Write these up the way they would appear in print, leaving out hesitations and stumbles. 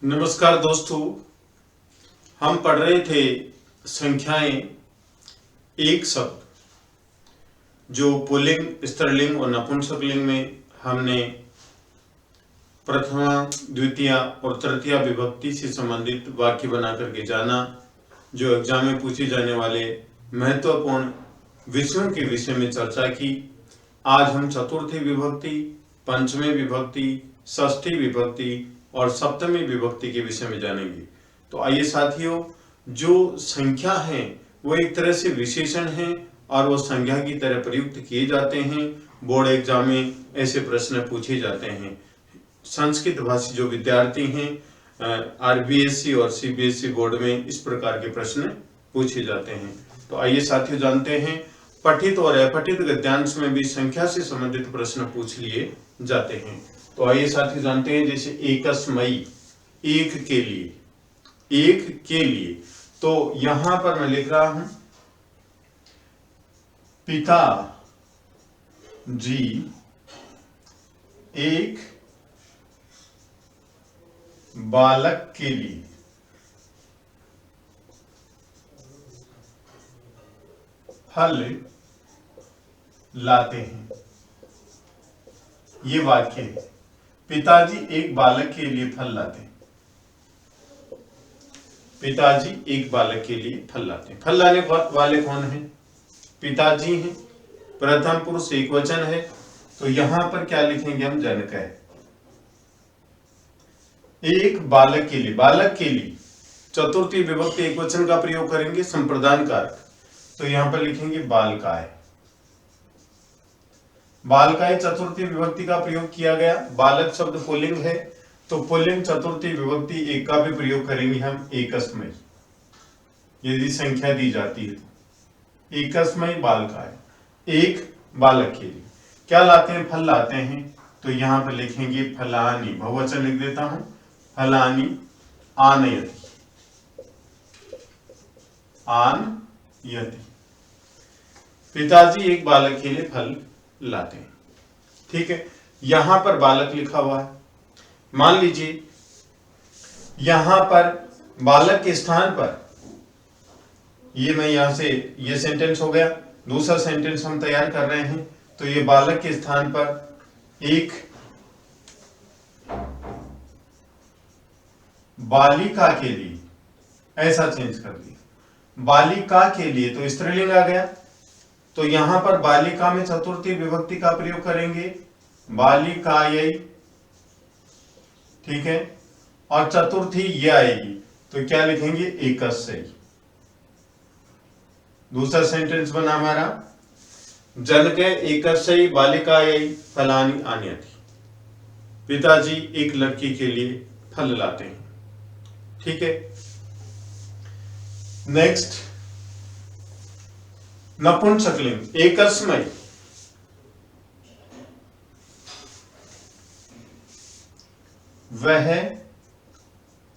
नमस्कार दोस्तों, हम पढ़ रहे थे संख्याएं एक शब्द जो पुल्लिंग, स्त्रीलिंग और नपुंसकलिंग में हमने प्रथमा, द्वितीय और तृतीय विभक्ति से संबंधित वाक्य बना करके जाना, जो एग्जाम में पूछे जाने वाले महत्वपूर्ण विषयों के विषय में चर्चा की। आज हम चतुर्थी विभक्ति, पंचमी विभक्ति, षष्ठी विभक्ति और सप्तमी विभक्ति के विषय में जानेंगे। तो आइए साथियों, जो संख्या है वो एक तरह से विशेषण है और वो संज्ञा की तरह प्रयुक्त किए जाते हैं। बोर्ड एग्जाम में ऐसे प्रश्न पूछे जाते हैं। संस्कृत भाषी जो विद्यार्थी हैं, आरबीएसई और सीबीएसई बोर्ड में इस प्रकार के प्रश्न पूछे जाते हैं। तो आइए साथियों जानते हैं, पठित और अपठित गद्यांश में भी संख्या से संबंधित प्रश्न पूछ लिए जाते हैं। तो आइए साथियों जानते हैं, जैसे एकस्मयी, एक के लिए, एक के लिए, तो यहां पर मैं लिख रहा हूं पिता जी एक बालक के लिए फल लाते हैं। ये वाक्य है, पिताजी एक बालक के लिए फल लाते हैं। पिताजी एक बालक के लिए फल लाते हैं। फल लाने वाले कौन हैं? पिताजी हैं। प्रथम पुरुष एकवचन है, तो यहां पर क्या लिखेंगे हम? जनक है। एक बालक के लिए, बालक के लिए चतुर्थी विभक्ति एकवचन का प्रयोग करेंगे, संप्रदान कारक, तो यहां पर लिखेंगे बालकाय। बालकाय चतुर्थी विभक्ति का प्रयोग किया गया। बालक शब्द पुल्लिंग है, तो पुल्लिंग चतुर्थी विभक्ति एक का भी प्रयोग करेंगे हम, एकस्मयी। यदि संख्या दी जाती है तो एकस्मयी बालकाय, एक बालक के लिए क्या लाते हैं? फल लाते हैं। तो यहां पर लिखेंगे फलानी, बहुवचन लिख देता हूं, फलानी आनयति, आनयति। पिताजी एक बालक के लिए फल लाते हैं। ठीक है, यहां पर बालक लिखा हुआ है। मान लीजिए यहां पर बालक के स्थान पर, ये मैं यहां से, ये सेंटेंस हो गया। दूसरा सेंटेंस हम तैयार कर रहे हैं, तो ये बालक के स्थान पर एक बालिका के लिए, ऐसा चेंज कर दिया। बालिका के लिए तो स्त्रीलिंग आ गया, तो यहां पर बालिका में चतुर्थी विभक्ति का प्रयोग करेंगे, बालिकायै। ठीक है, और चतुर्थी ये आएगी, तो क्या लिखेंगे? एकस्यई। दूसरा सेंटेंस बना हमारा, जनके एकस्यई बालिकायै फलानि आनयति। पिताजी एक लड़की के लिए फल लाते हैं। ठीक है, नेक्स्ट नपुंसकलिंग, एकस्मयी, वह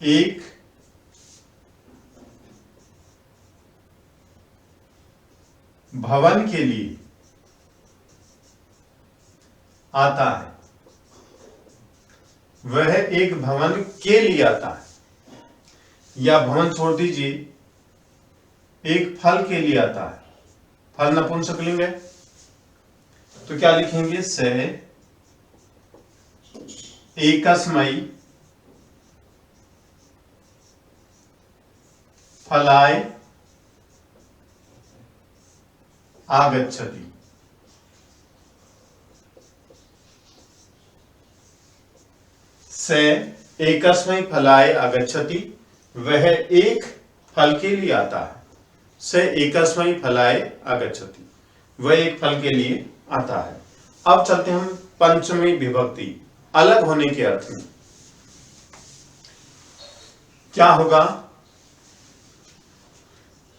एक भवन के लिए आता है। वह एक भवन के लिए आता है, या भवन छोड़ दीजिए, एक फल के लिए आता है। फल नपुंसकलिंग है, तो क्या लिखेंगे? से एकस्मयी फलाय आगच्छति। से एकस्मयी फलाय आगच्छति, वह एक फल के लिए आता है। से एकस्मयी फलाय आगच्छति, वह एक फल के लिए आता है। अब चलते हम पंचमी विभक्ति, अलग होने के अर्थ में। क्या होगा?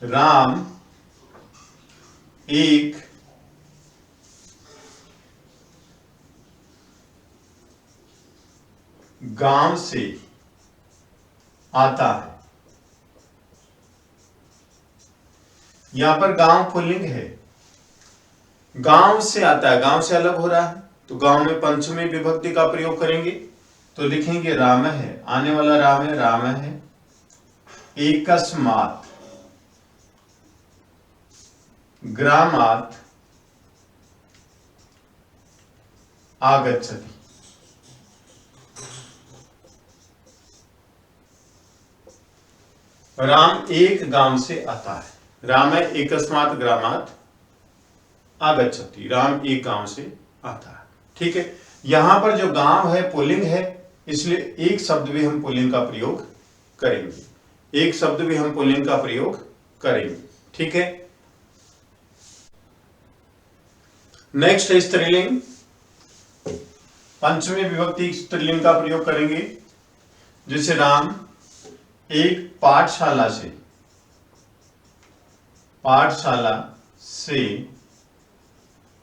राम एक गांव से आता है। यहां पर गांव पुल्लिंग है, गांव से आता है, गांव से अलग हो रहा है, तो गांव में पंचमी विभक्ति का प्रयोग करेंगे। तो लिखेंगे राम है, आने वाला राम है एकस्मात् ग्रामात् आगच्छति। राम एक गांव से आता है, राम है एकस्मात् ग्रामात् आगच्छति, राम एक गांव से आता है। ठीक है, यहां पर जो गांव है पुल्लिंग है, इसलिए एक शब्द भी हम पुल्लिंग का प्रयोग करेंगे, एक शब्द भी हम पुल्लिंग का प्रयोग करेंगे। ठीक है, नेक्स्ट है स्त्रीलिंग। पंचमी विभक्ति स्त्रीलिंग का प्रयोग करेंगे, जैसे राम एक पाठशाला से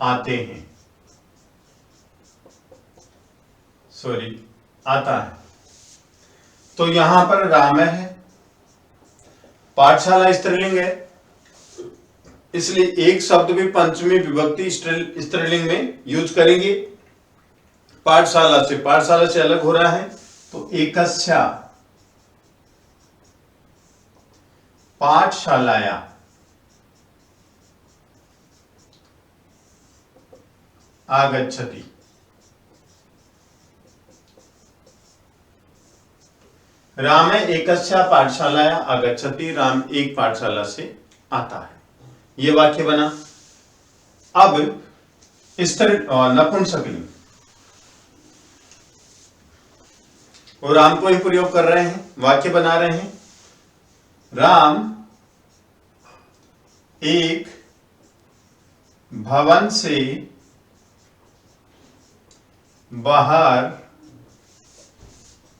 आते हैं, आता है। तो यहां पर राम है, पाठशाला स्त्रीलिंग है, इसलिए एक शब्द भी पंचमी विभक्ति स्त्रीलिंग में यूज करेंगे। पाठशाला से अलग हो रहा है, तो एकस्या पाठशालाया आगच्छति। राम एकस्या पाठशालाया आगच्छति, राम एक पाठशाला से आता है। ये वाक्य बना। अब नपुंसकलिंग, और राम को ही प्रयोग कर रहे हैं, वाक्य बना रहे हैं। राम एक भवन से बाहर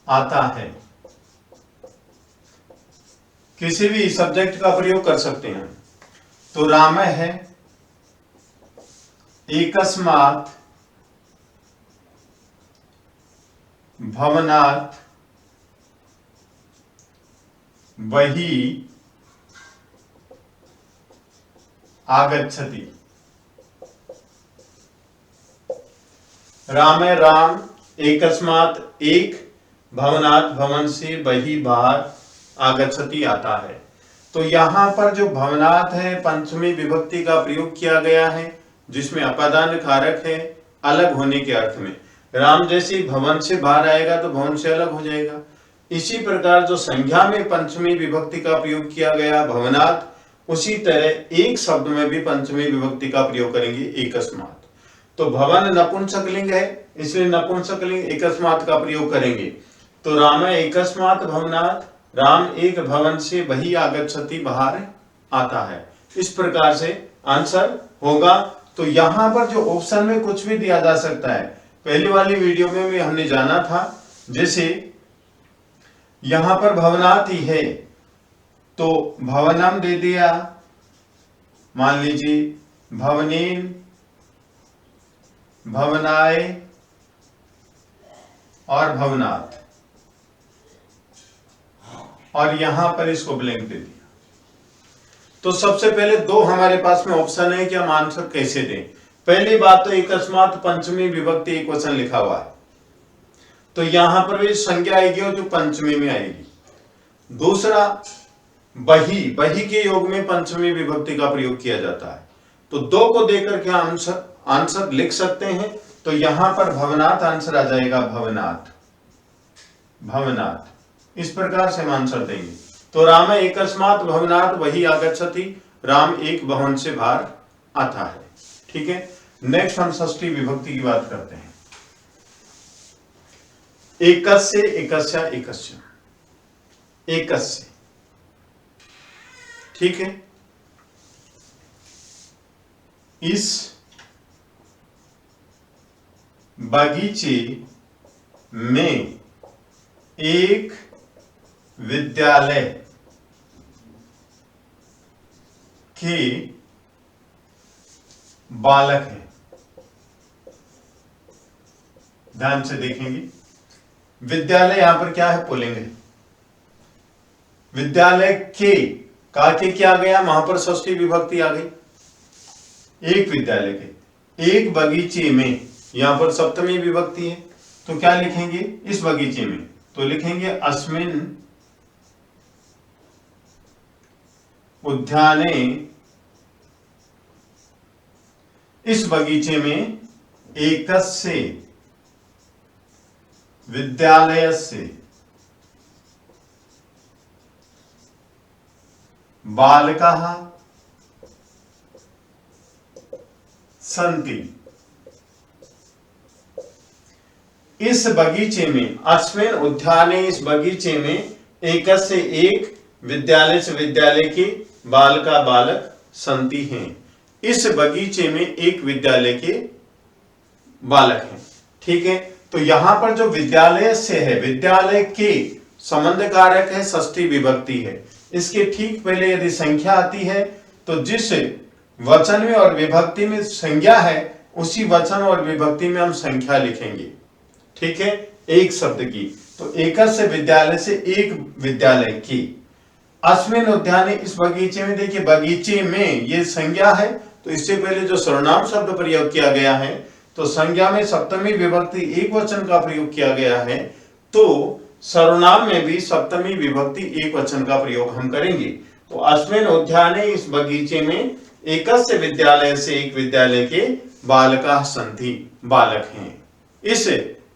आता है। किसी भी सब्जेक्ट का प्रयोग कर सकते हैं। तो राम है एकस्मात् भवनात् बहिः आगच्छति। राम है, राम एकस्मात् एक भवनात् भवन से बहिः बाहर आगच्छति आता है। तो यहां पर जो भवनात् है पंचमी विभक्ति का प्रयोग किया गया है, जिसमें अपादान कारक है अलग होने के अर्थ में। राम जैसे भवन से बाहर आएगा तो भवन से अलग हो जाएगा। इसी प्रकार जो संज्ञा में पंचमी विभक्ति का प्रयोग किया गया भवनात्, उसी तरह एक शब्द में भी पंचमी विभक्ति का प्रयोग करेंगे एकस्मात्। तो भवन नपुंसकलिंग है, इसलिए नपुंसकलिंग एकस्मात् का प्रयोग करेंगे। तो राम एकस्मात् भवनात्, राम एक भवन से बहिः आगच्छति, बाहर आता है। इस प्रकार से आंसर होगा। तो यहां पर जो ऑप्शन में कुछ भी दिया जा सकता है, पहली वाली वीडियो में भी हमने जाना था, जैसे यहां पर भवनात् ही है तो भवनम दे दिया, मान लीजिए भवनेन, भवनाय और भवनात्, और यहां पर इसको ब्लैंक दे दिया। तो सबसे पहले दो हमारे पास में ऑप्शन है कि हम आंसर कैसे दें। पहली बात तो एकस्मात् पंचमी विभक्ति एक वचन लिखा हुआ है, तो यहां पर भी संज्ञा आएगी और जो पंचमी में आएगी। दूसरा बहिः, बहिः के योग में पंचमी विभक्ति का प्रयोग किया जाता है। तो दो को देकर के आंसर लिख सकते हैं। तो यहां पर भवनात् आंसर आ जाएगा, भवनात्, भवनात्। इस प्रकार से हम आंसर देंगे। तो राम एकस्मात् भवनात् बहिः आगच्छति, राम एक भवन से बाहर आता है। ठीक है, नेक्स्ट हम षष्ठी विभक्ति की बात करते हैं। एकस्य, एकस्या, एकस्य, एकस्य। ठीक है, इस बगीचे में एक विद्यालय के बालक हैं। ध्यान से देखेंगे, विद्यालय यहां पर क्या है, पुल्लिंग है। विद्यालय के क्या गया, वहां पर षष्ठी विभक्ति आ गई। एक विद्यालय के, एक बगीचे में, यहां पर सप्तमी विभक्ति है। तो क्या लिखेंगे इस बगीचे में, तो लिखेंगे अस्मिन उद्याने, इस बगीचे में एकस्य विद्यालयस्य बालकाः सन्ति। इस बगीचे में, अस्मिन उद्याने, इस बगीचे में एकस्य एक, विद्यालय से विद्यालय के, बालका बालक सन्ति हैं। इस बगीचे में एक विद्यालय के बालक हैं। ठीक है, तो यहां पर जो विद्यालय से है, विद्यालय के संबंध कारक है, षष्ठी विभक्ति है। इसके ठीक पहले यदि संख्या आती है तो जिस वचन में और विभक्ति में संज्ञा है उसी वचन और विभक्ति में हम संख्या लिखेंगे। ठीक है, एक शब्द की, तो एकस्य विद्यालय से एक विद्यालय की। अस्मिन उद्याने, इस बगीचे में, देखिए बगीचे में ये संज्ञा है, तो इससे पहले जो सर्वनाम शब्द प्रयोग किया गया है, तो संज्ञा में सप्तमी विभक्ति एक वचन का प्रयोग किया गया है, तो सर्वनाम में भी सप्तमी विभक्ति एक वचन का प्रयोग हम करेंगे। तो अस्मिन उद्याने, इस बगीचे में एकस्य विद्यालय से एक विद्यालय के बालकाः सन्ति, बालक हैं। इस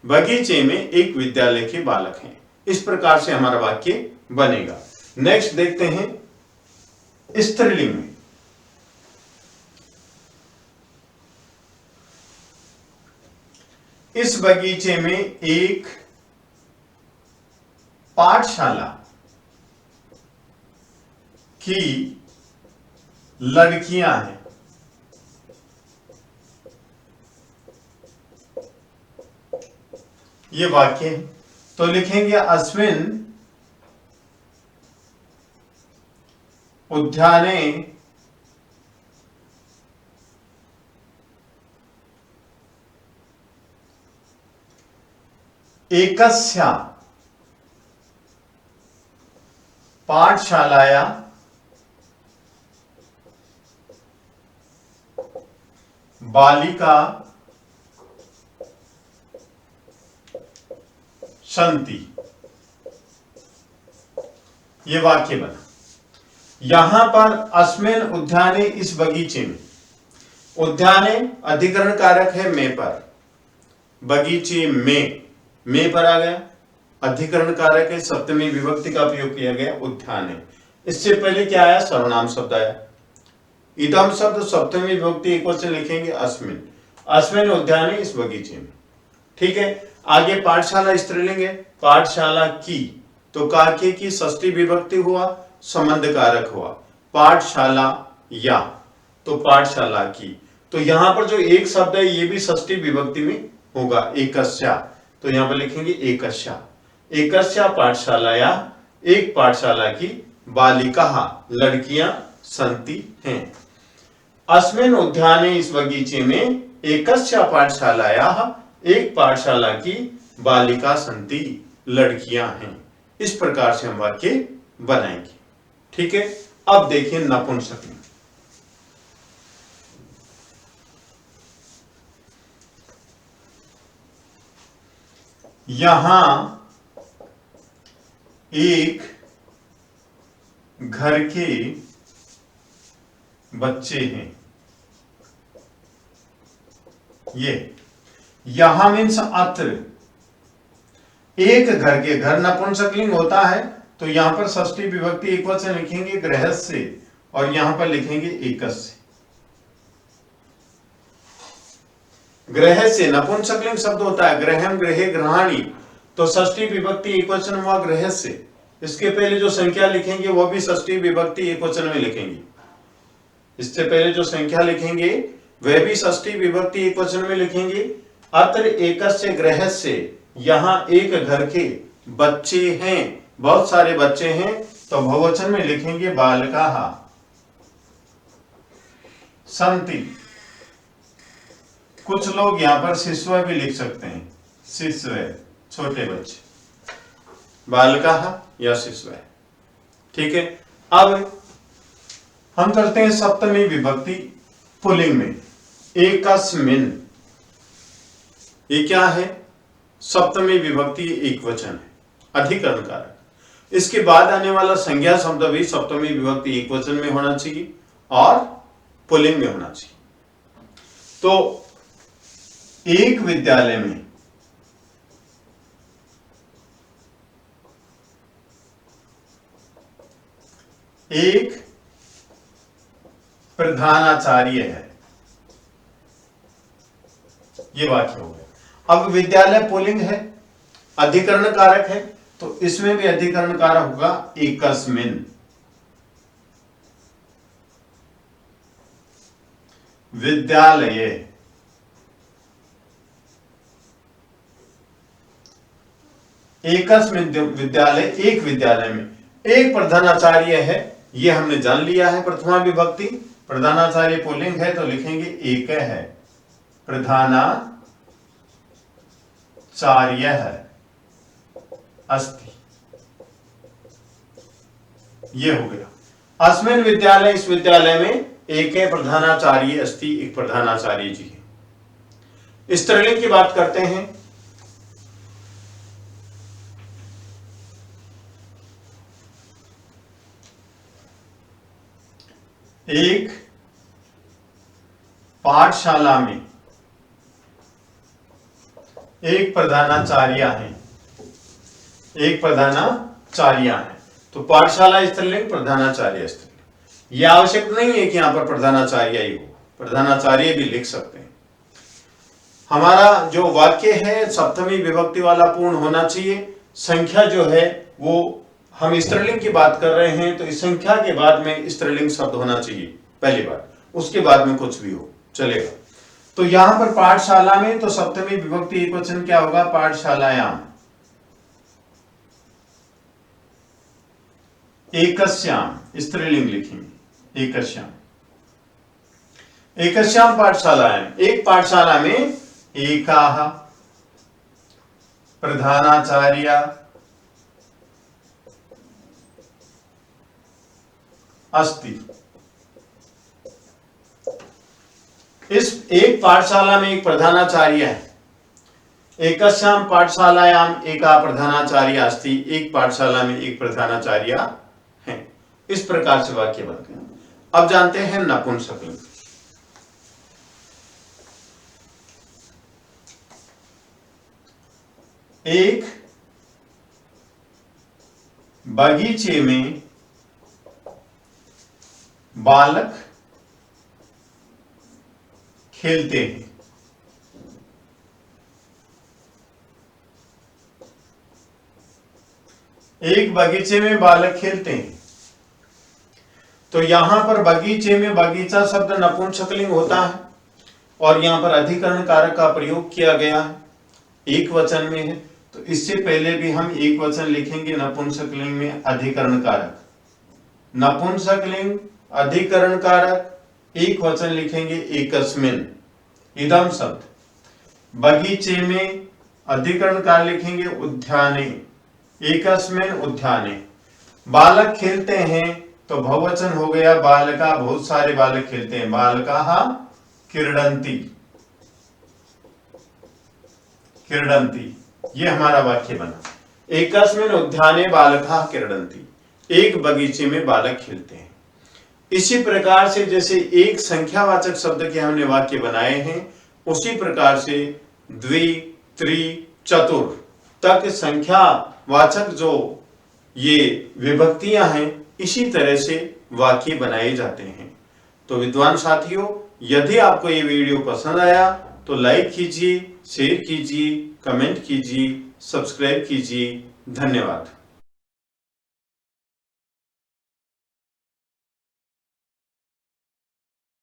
बगीचे में एक विद्यालय के बालक हैं। इस प्रकार से हमारा वाक्य बनेगा। नेक्स्ट देखते हैं स्त्रीलिंग में। इस बगीचे में एक पाठशाला की लड़कियां हैं। ये वाक्य है, तो लिखेंगे अस्मिन उद्याने एकस्या पाठशालाया बालिका सन्ति। ये वाक्य बना। यहां पर अस्मिन उद्याने, इस बगीचे में, उद्याने अधिकरण कारक है में पर, बगीचे में पर आ गया, अधिकरण कारक है, सप्तमी विभक्ति का प्रयोग किया गया उद्याने। इससे पहले क्या आया, सर्वनाम शब्द आया। इदम शब्द सप्तमी विभक्ति एक वचन लिखेंगे अस्मिन, अस्मिन उद्याने, इस बगीचे में। ठीक है, आगे पाठशाला स्त्रीलिंग है, पाठशाला की, तो काके की षष्ठी विभक्ति हुआ, संबंध कारक हुआ, पाठशाला या, तो पाठशाला की। तो यहां पर जो एक शब्द है ये भी षष्ठी विभक्ति में होगा, एकस्या, तो यहां पर लिखेंगे एकस्या, एकस्या पाठशालाया, एक पाठशाला की, बालिकाः लड़कियां सन्ति हैं। अस्मिन उद्याने, इस बगीचे में, एकस्या पाठशालायाः एक पाठशाला की, बालिका सन्ति लड़कियां हैं। इस प्रकार से हम वाक्य बनाएंगे। ठीक है, अब देखिए नपुंसक में। यहां एक घर के बच्चे हैं। ये यहां मीन्स अत्र, एक घर के, घर नपुंसकलिंग होता है, तो यहां पर षष्ठी विभक्ति एक वचन लिखेंगे गृहस्य, और यहां पर लिखेंगे एकस्य। गृहस्य नपुंसकलिंग शब्द होता है, गृहम गृहे गृहाणि, तो षष्ठी विभक्ति एक वचन हुआ गृहस्य। इसके पहले जो संख्या लिखेंगे वो भी षष्ठी विभक्ति एक वचन में लिखेंगे। इससे पहले जो संख्या लिखेंगे वह भी षष्ठी विभक्ति एक वचन में लिखेंगे। अत्र एकस्य गृहस्य, यहां एक घर के बच्चे हैं, बहुत सारे बच्चे हैं, तो बहुवचन में लिखेंगे बालकाः सन्ति। कुछ लोग यहां पर शिशु भी लिख सकते हैं, शिशु, छोटे बच्चे, बालकाः या शिशु। ठीक है, अब हम करते हैं सप्तमी विभक्ति पुल्लिंग में। एकस्मिन, ये क्या है, सप्तमी विभक्ति एकवचन है, अधिकरण कारक। इसके बाद आने वाला संज्ञा शब्द भी सप्तमी विभक्ति एकवचन में होना चाहिए और पुल्लिंग में होना चाहिए। तो एक विद्यालय में एक प्रधानाचार्य है, ये वाक्य हो गया। अब विद्यालय पुल्लिंग है, अधिकरण कारक है, तो इसमें भी अधिकरण कारक होगा एकस्मिन विद्यालये। एकस्मिन विद्यालय, एक विद्यालय में एक प्रधानाचार्य है, ये हमने जान लिया है। प्रथमा विभक्ति, प्रधानाचार्य पुल्लिंग है तो लिखेंगे एक है, प्रधानाचार्य है अस्ति, ये हो गया। अस्मिन विद्यालय, इस विद्यालय में एक है प्रधानाचार्य अस्ति, एक प्रधानाचार्य जी है। स्त्रीलिंग की बात करते हैं। एक पाठशाला में एक प्रधानाचार्य है, एक प्रधानाचार्य है, तो पाठशाला स्त्रीलिंग, प्रधानाचार्य स्त्रीलिंग। यह आवश्यक नहीं है कि यहां पर प्रधानाचार्य ही हो, प्रधानाचार्य भी लिख सकते हैं। हमारा जो वाक्य है सप्तमी विभक्ति वाला पूर्ण होना चाहिए। संख्या जो है वो हम स्त्रीलिंग की बात कर रहे हैं, तो इस संख्या के बाद में स्त्रीलिंग शब्द होना चाहिए पहली बार, उसके बाद में कुछ भी हो चलेगा। तो यहां पर पाठशाला में तो सप्तमी विभक्ति एकवचन क्या होगा, पाठशालायाम। एकस्याम स्त्रीलिंग लिखेंगे, एकस्याम, एकस्याम पाठशालायाम, एक पाठशाला में एकाः प्रधानाचार्य अस्ति। इस एक पाठशाला में एक प्रधानाचार्य है। एकस्याम पाठशालायाम एका प्रधानाचार्य अस्ति, एक पाठशाला में एक प्रधानाचार्य है। इस प्रकार से वाक्य बनते हैं। अब जानते हैं नपुंसकलिंग। एक बगीचे में बालक खेलते हैं। एक बगीचे में बालक खेलते हैं, तो यहां पर बगीचे में बगीचा शब्द नपुंसकलिंग होता है और यहां पर अधिकरण कारक का प्रयोग किया गया है, एक वचन में है, तो इससे पहले भी हम एक वचन लिखेंगे नपुंसकलिंग में अधिकरण कारक। नपुंसकलिंग अधिकरण कारक एक वचन लिखेंगे एकस्मिन, इदम शब्द। बगीचे में अधिकरण कारक लिखेंगे उद्याने, एकस्मिन उद्याने। बालक खेलते हैं तो बहुवचन हो गया बालका, बहुत सारे बालक खेलते हैं, बालकाः क्रीडन्ति, क्रीडन्ति, ये हमारा वाक्य बना। एकस्मिन उद्याने बालकाः क्रीडन्ति, एक बगीचे में बालक खेलते हैं। इसी प्रकार से जैसे एक संख्यावाचक शब्द के हमने वाक्य बनाए हैं, उसी प्रकार से द्वि, त्रि, चतुर तक संख्यावाचक जो ये विभक्तियां हैं, इसी तरह से वाक्य बनाए जाते हैं। तो विद्वान साथियों, यदि आपको ये वीडियो पसंद आया तो लाइक कीजिए, शेयर कीजिए, कमेंट कीजिए, सब्सक्राइब कीजिए। धन्यवाद।